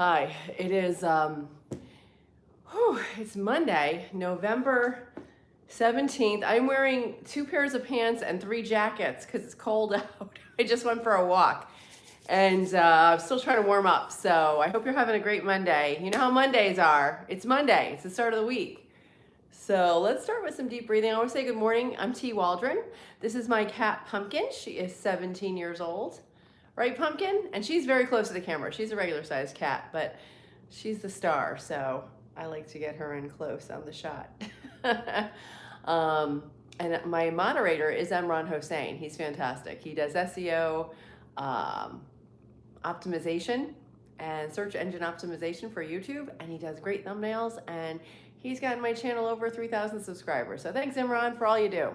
Hi, it is it's Monday, November 17th. I'm wearing 2 pairs of pants and 3 jackets because it's cold out. I just went for a walk and I'm still trying to warm up. So I hope you're having a great Monday. You know how Mondays are. It's Monday, it's the start of the week. So let's start with some deep breathing. I want to say good morning. I'm T. Waldron. This is my cat Pumpkin. She is 17 years old. Right, Pumpkin? And she's very close to the camera. She's a regular sized cat, but she's the star, so I like to get her in close on the shot. And my moderator is Imran Hossain. He's fantastic. He does SEO, optimization, and search engine optimization for YouTube, and he does great thumbnails, and he's gotten my channel over 3,000 subscribers. So thanks, Imran, for all you do.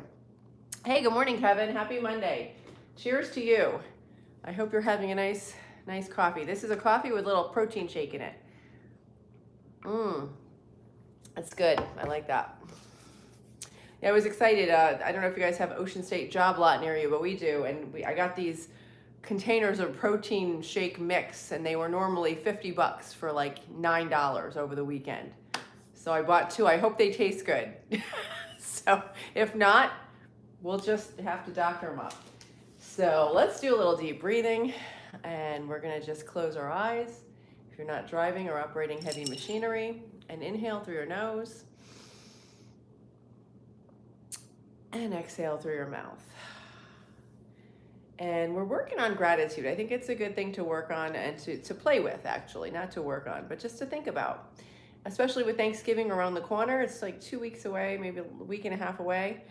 Hey, good morning, Kevin. Happy Monday. Cheers to you. I hope you're having a nice coffee. This is a coffee with a little protein shake in it. That's good. I like that. Yeah, I was excited. I don't know if you guys have Ocean State Job Lot near you, but we do. And I got these containers of protein shake mix, and they were normally $50 for like $9 over the weekend. So I bought 2. I hope they taste good. So if not, we'll just have to doctor them up. So let's do a little deep breathing, and we're gonna just close our eyes if you're not driving or operating heavy machinery, and inhale through your nose and exhale through your mouth. And we're working on gratitude. I think it's a good thing to work on and to play with, actually, not to work on, but just to think about, especially with Thanksgiving around the corner. It's like 2 weeks away, maybe a week and a half away.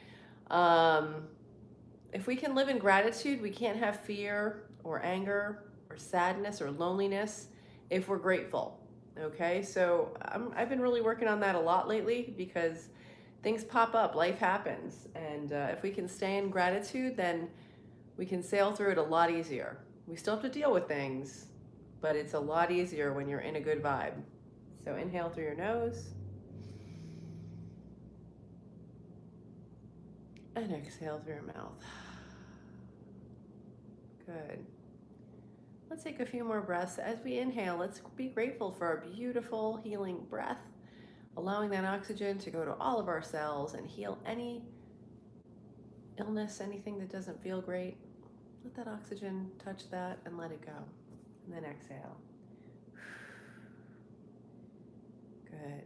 If we can live in gratitude, we can't have fear or anger or sadness or loneliness if we're grateful. Okay, so I've been really working on that a lot lately because things pop up, life happens. And if we can stay in gratitude, then we can sail through it a lot easier. We still have to deal with things, but it's a lot easier when you're in a good vibe. So inhale through your nose and exhale through your mouth. Good. Let's take a few more breaths. As we inhale, let's be grateful for a beautiful healing breath, allowing that oxygen to go to all of our cells and heal any illness, anything that doesn't feel great. Let that oxygen touch that and let it go. And then exhale. Good.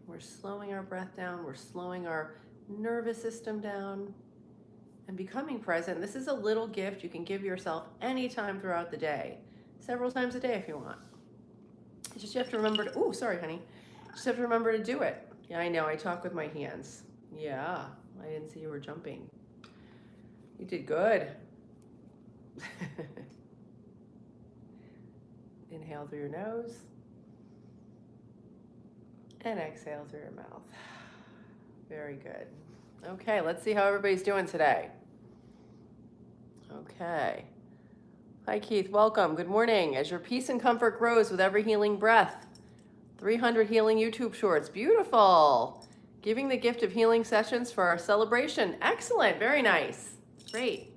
We're slowing our breath down. We're slowing our nervous system down and becoming present. This is a little gift you can give yourself anytime throughout the day, several times a day if you want. You just have to remember to, sorry, honey. Just have to remember to do it. Yeah, I know, I talk with my hands. Yeah, I didn't see you were jumping. You did good. Inhale through your nose and exhale through your mouth. Very good. Okay, let's see how everybody's doing today. Okay. Hi, Keith. Welcome. Good morning. As your peace and comfort grows with every healing breath. 300 healing YouTube shorts. Beautiful. Giving the gift of healing sessions for our celebration. Excellent. Very nice. Great.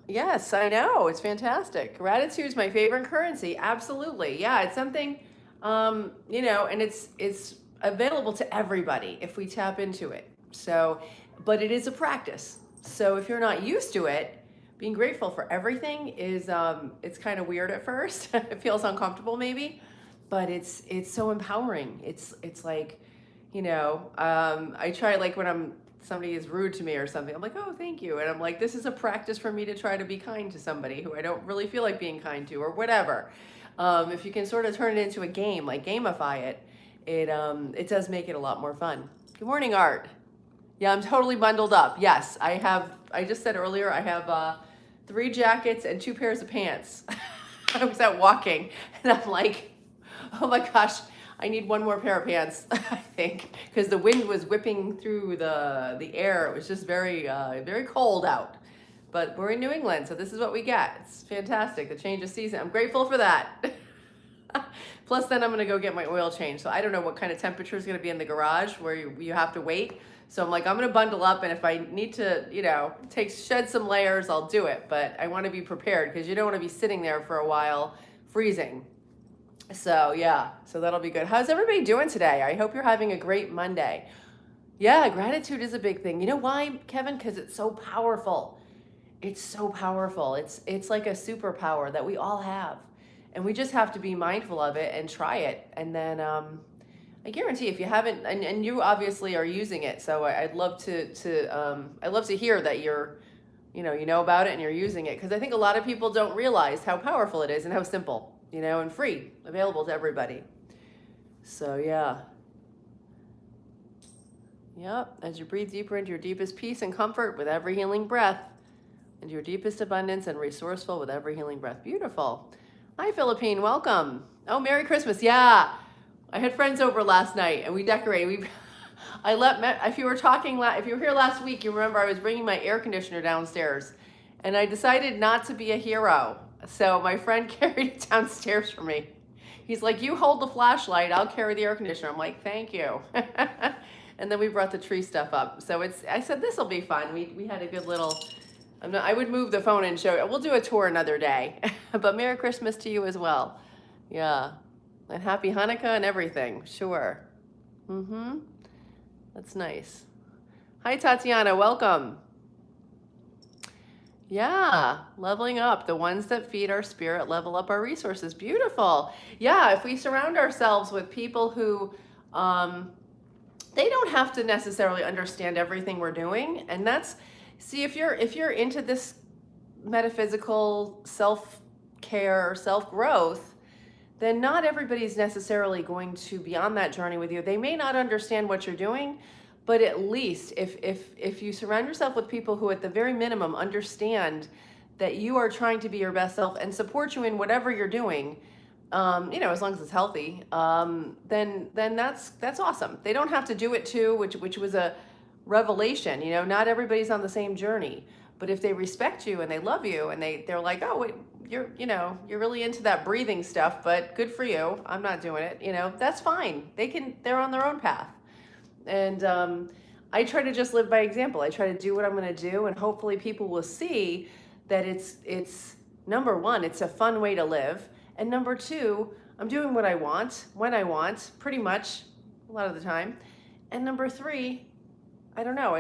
Yes, I know. It's fantastic. Gratitude is my favorite currency. Absolutely. Yeah, it's something, and it's available to everybody if we tap into it. So, but it is a practice. So if you're not used to it, being grateful for everything is, it's kind of weird at first. It feels uncomfortable maybe, but it's so empowering. It's like, I try, like when somebody is rude to me or something, I'm like, oh, thank you. And I'm like, this is a practice for me to try to be kind to somebody who I don't really feel like being kind to or whatever. If you can sort of turn it into a game, like gamify it, it does make it a lot more fun. Good morning, Art. Yeah, I'm totally bundled up. Yes, I just said earlier, I have 3 jackets and 2 pairs of pants. I was out walking and I'm like, oh my gosh, I need 1 more pair of pants, I think, because the wind was whipping through the air. It was just very, very cold out. But we're in New England, so this is what we get. It's fantastic, the change of season. I'm grateful for that. Plus then I'm gonna go get my oil change. So I don't know what kind of temperature is gonna be in the garage where you have to wait. So I'm like, I'm gonna bundle up, and if I need to, shed some layers, I'll do it. But I wanna be prepared because you don't wanna be sitting there for a while freezing. So yeah, so that'll be good. How's everybody doing today? I hope you're having a great Monday. Yeah, gratitude is a big thing. You know why, Kevin? Because it's so powerful. It's so powerful. It's like a superpower that we all have, and we just have to be mindful of it and try it. And then I guarantee if you haven't, and you obviously are using it, so I'd love to I'd love to hear that you're, you know about it and you're using it, because I think a lot of people don't realize how powerful it is and how simple, and free, available to everybody. So yeah. Yep. As you breathe deeper into your deepest peace and comfort with every healing breath, into your deepest abundance and resourceful with every healing breath. Beautiful. Hi, Philippine. Welcome. Oh, Merry Christmas. Yeah. I had friends over last night and we decorated. If you were if you were here last week, you remember I was bringing my air conditioner downstairs and I decided not to be a hero. So my friend carried it downstairs for me. He's like, you hold the flashlight, I'll carry the air conditioner. I'm like, thank you. And then we brought the tree stuff up. So I said, this will be fun. We had a good little, I would move the phone and show you. We'll do a tour another day. But Merry Christmas to you as well. Yeah. And Happy Hanukkah and everything. Sure. Mm-hmm. That's nice. Hi, Tatiana. Welcome. Yeah, leveling up. The ones that feed our spirit level up our resources. Beautiful. Yeah, if we surround ourselves with people who they don't have to necessarily understand everything we're doing, and see, if you're into this metaphysical self-care, self-growth, then not everybody's necessarily going to be on that journey with you. They may not understand what you're doing, but at least if you surround yourself with people who at the very minimum understand that you are trying to be your best self and support you in whatever you're doing, as long as it's healthy, then that's awesome. They don't have to do it too, which was a revelation. Not everybody's on the same journey, but if they respect you and they love you and they're like, oh wait, you're really into that breathing stuff, but good for you. I'm not doing it. That's fine. They're on their own path. And I try to just live by example. I try to do what I'm going to do, and hopefully people will see that it's number one, it's a fun way to live. And number two, I'm doing what I want, when I want, pretty much a lot of the time. And number three, I don't know,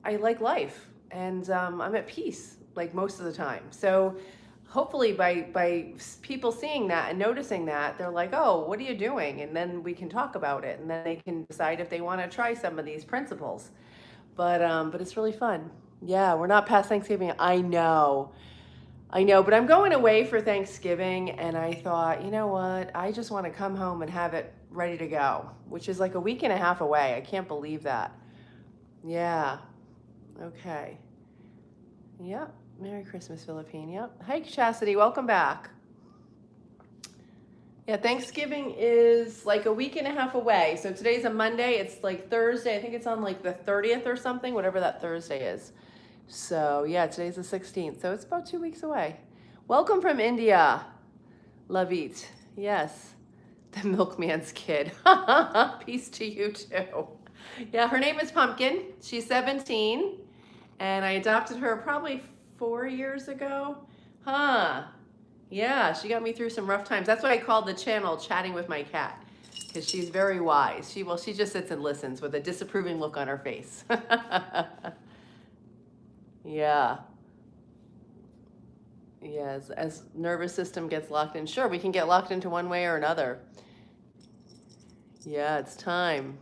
I like life, and I'm at peace like most of the time. So hopefully by people seeing that and noticing that, they're like, oh, what are you doing? And then we can talk about it, and then they can decide if they want to try some of these principles. But it's really fun. Yeah, we're not past Thanksgiving. I know, but I'm going away for Thanksgiving, and I thought, you know what? I just want to come home and have it ready to go, which is like a week and a half away. I can't believe that. Yeah. Okay. Yep. Merry Christmas, Philippine. Yep. Hi, Chastity. Welcome back. Yeah, Thanksgiving is like a week and a half away. So today's a Monday. It's like Thursday. I think it's on like the 30th or something, whatever that Thursday is. So yeah, today's the 16th. So it's about 2 weeks away. Welcome from India, Lavit. Yes, the milkman's kid. Peace to you too. Yeah, her name is Pumpkin. She's 17, and I adopted her probably 4 years ago. Huh. Yeah, she got me through some rough times. That's why I called the channel Chatting with My Cat, because she's very wise. She just sits and listens with a disapproving look on her face. Yeah. Yes, as nervous system gets locked in. Sure, we can get locked into one way or another. Yeah, it's time.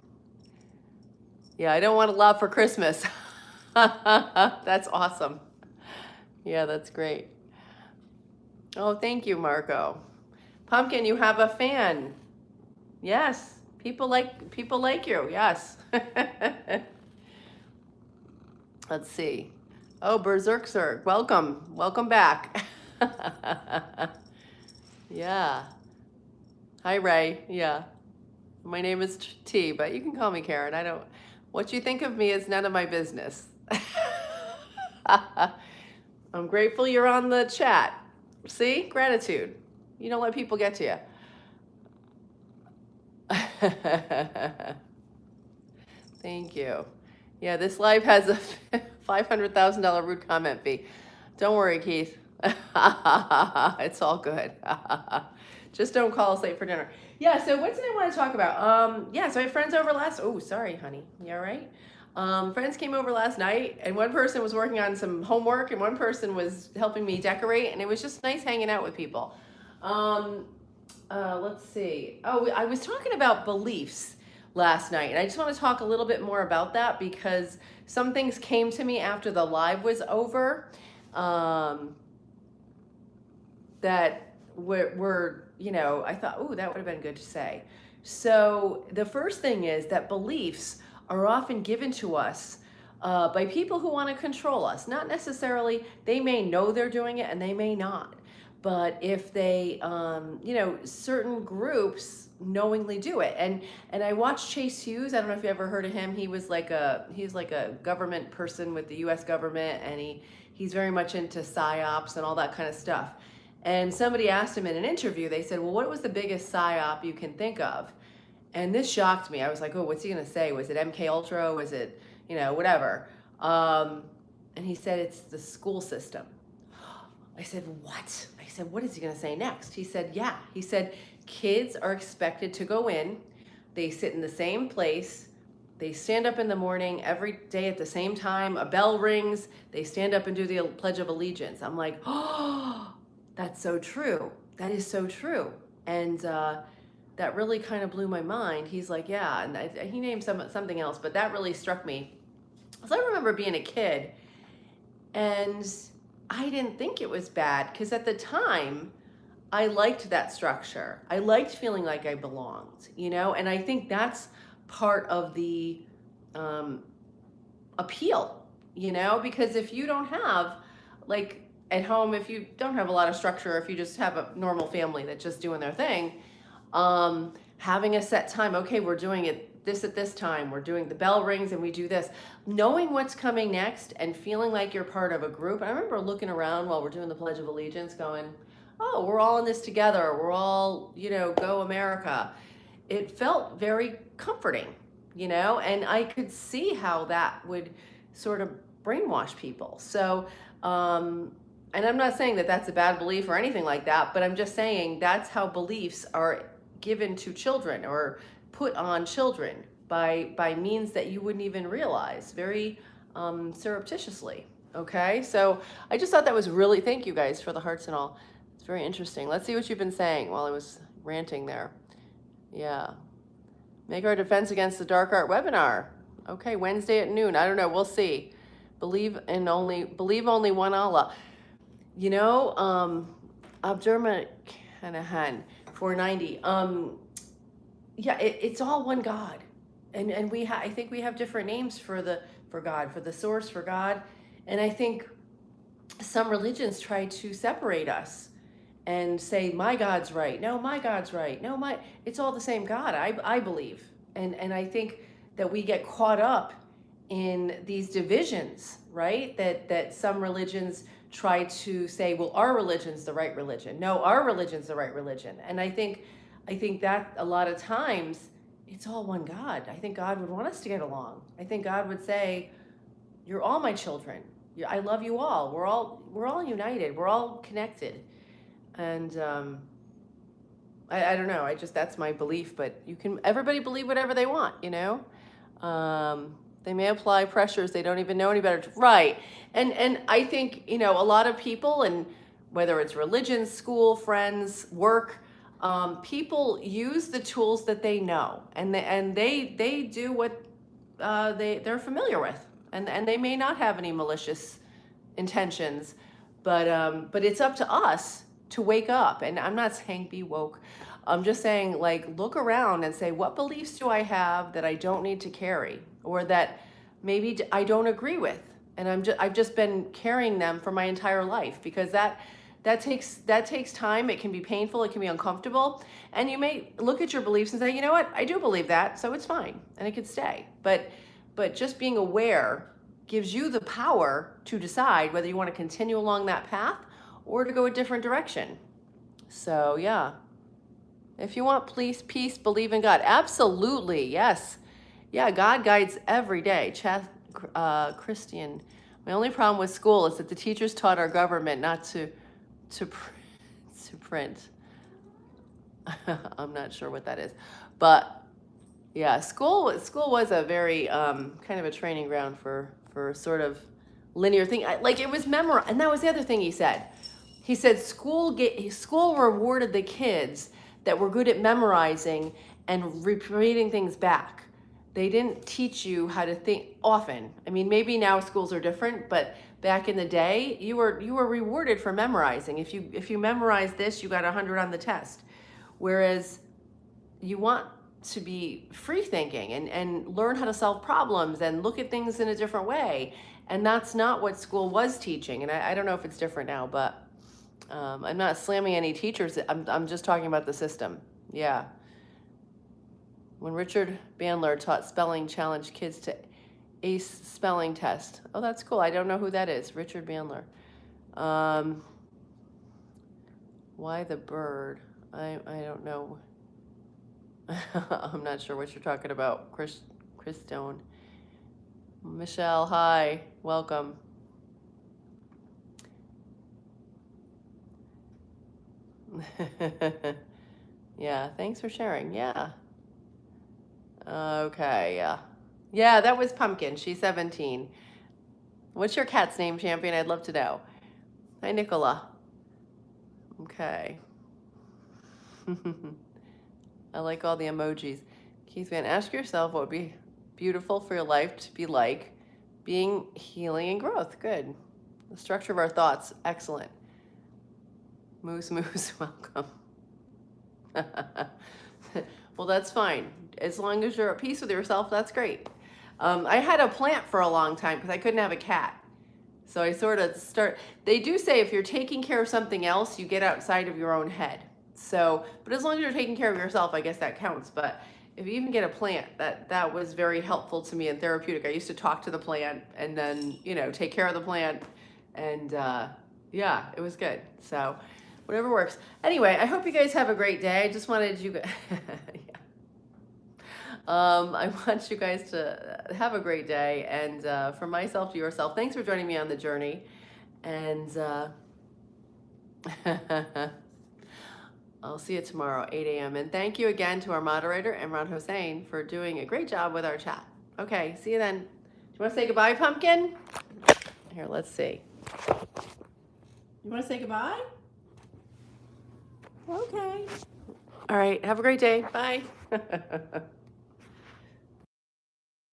Yeah, I don't want a lot for Christmas. That's awesome. Yeah, that's great. Oh, thank you, Marco. Pumpkin, you have a fan. Yes, people like you. Yes. Let's see. Oh, Berserkser, welcome back. Yeah. Hi, Ray. Yeah. My name is T, but you can call me Karen. What you think of me is none of my business. I'm grateful you're on the chat. See? Gratitude. You don't let people get to you. Thank you. Yeah, this live has a $500,000 root comment fee. Don't worry, Keith. It's all good. Just don't call us late for dinner. Yeah, so what did I want to talk about? Yeah, so I had friends over last, oh, sorry, honey. You all right? Friends came over last night, and one person was working on some homework, and one person was helping me decorate, and it was just nice hanging out with people. Um, let's see. Oh, I was talking about beliefs last night, and I just want to talk a little bit more about that because some things came to me after the live was over that were, I thought, oh, that would have been good to say. So the first thing is that beliefs are often given to us by people who want to control us. Not necessarily, they may know they're doing it and they may not. But if they, certain groups knowingly do it. And I watched Chase Hughes. I don't know if you ever heard of him. He's like a government person with the U.S. government, and he's very much into psyops and all that kind of stuff. And somebody asked him in an interview, they said, well, what was the biggest psyop you can think of? And this shocked me. I was like, oh, what's he going to say? Was it MK Ultra? Was it, whatever? And he said, it's the school system. I said, what? I said, what is he going to say next? He said, yeah. He said, kids are expected to go in. They sit in the same place. They stand up in the morning every day at the same time. A bell rings. They stand up and do the Pledge of Allegiance. I'm like, oh, that's so true. That is so true. And that really kind of blew my mind. He's like, yeah. And he named something else, but that really struck me. So I remember being a kid, and I didn't think it was bad because at the time, I liked that structure. I liked feeling like I belonged, and I think that's part of the appeal, because if you don't have, like, at home, if you don't have a lot of structure, if you just have a normal family that's just doing their thing, having a set time, okay, we're doing it this at this time, we're doing the bell rings and we do this, knowing what's coming next and feeling like you're part of a group. I remember looking around while we're doing the Pledge of Allegiance going, oh, we're all in this together, we're all, go America. It felt very comforting, and I could see how that would sort of brainwash people. So, and I'm not saying that that's a bad belief or anything like that, but I'm just saying that's how beliefs are given to children or put on children by means that you wouldn't even realize, very surreptitiously. Okay, so I just thought that was really, thank you guys for the hearts and all. It's very interesting. Let's see what you've been saying while I was ranting there. Yeah. Make our defense against the dark art webinar. Okay, Wednesday at noon. I don't know, we'll see. Believe only one Allah. Abdurrahman Kanahan, 490. Yeah, it's all one God, and I think we have different names for God, for the source, for God, and I think some religions try to separate us and say my God's right, no, my God's right, no, it's all the same God. I believe, and I think that we get caught up in these divisions, right? That some religions try to say, well, our religion's the right religion. No, our religion's the right religion. And I think that a lot of times it's all one God. I think God would want us to get along. I think God would say, you're all my children. I love you all. We're all united. We're all connected. And I don't know. That's my belief, but everybody believe whatever they want, They may apply pressures they don't even know any better. Right. And I think, a lot of people, and whether it's religion, school, friends, work, people use the tools that they know, and they do what they're familiar with. And they may not have any malicious intentions, but it's up to us to wake up. And I'm not saying be woke. I'm just saying, like, look around and say, what beliefs do I have that I don't need to carry, or that maybe I don't agree with, and I've just been carrying them for my entire life, because that takes time. It can be painful. It can be uncomfortable, and you may look at your beliefs and say, you know what, I do believe that, so it's fine, and it could stay. But just being aware gives you the power to decide whether you want to continue along that path or to go a different direction. So yeah. If you want peace, believe in God. Absolutely, yes. Yeah, God guides every day. Christian, my only problem with school is that the teachers taught our government not to print. I'm not sure what that is, but yeah, school was a very kind of a training ground for sort of linear thing. Like it was memor, and that was the other thing he said. He said school rewarded the kids that were good at memorizing and repeating things back. They didn't teach you how to think often. I mean, maybe now schools are different, but back in the day, you were rewarded for memorizing. If you memorized this, you got 100 on the test. Whereas you want to be free thinking and learn how to solve problems and look at things in a different way. And that's not what school was teaching. And I don't know if it's different now, but I'm not slamming any teachers. I'm just talking about the system. Yeah. When Richard Bandler taught spelling, challenged kids to ace spelling test. Oh, that's cool. I don't know who that is. Richard Bandler. Why the bird? I don't know. I'm not sure what you're talking about. Chris Stone. Michelle, hi. Welcome. Yeah, thanks for sharing. Yeah. Okay, yeah. Yeah, that was Pumpkin. She's 17. What's your cat's name, Champion? I'd love to know. Hi, Nicola. Okay. I like all the emojis. Keith Van, ask yourself what would be beautiful for your life to be like, being healing and growth. Good. The structure of our thoughts. Excellent. Moose, welcome. Well, that's fine. As long as you're at peace with yourself, that's great. I had a plant for a long time because I couldn't have a cat. So I sort of they do say if you're taking care of something else, you get outside of your own head. So, but as long as you're taking care of yourself, I guess that counts. But if you even get a plant, that was very helpful to me and therapeutic. I used to talk to the plant and then, take care of the plant. And yeah, it was good. So whatever works. Anyway, I hope you guys have a great day. I just wanted you guys, yeah. I want you guys to have a great day. And from myself to yourself, thanks for joining me on the journey. And I'll see you tomorrow, 8 a.m. And thank you again to our moderator, Imran Hossain, for doing a great job with our chat. Okay, see you then. Do you want to say goodbye, Pumpkin? Here, let's see. You want to say goodbye? Okay. All right, have a great day. Bye.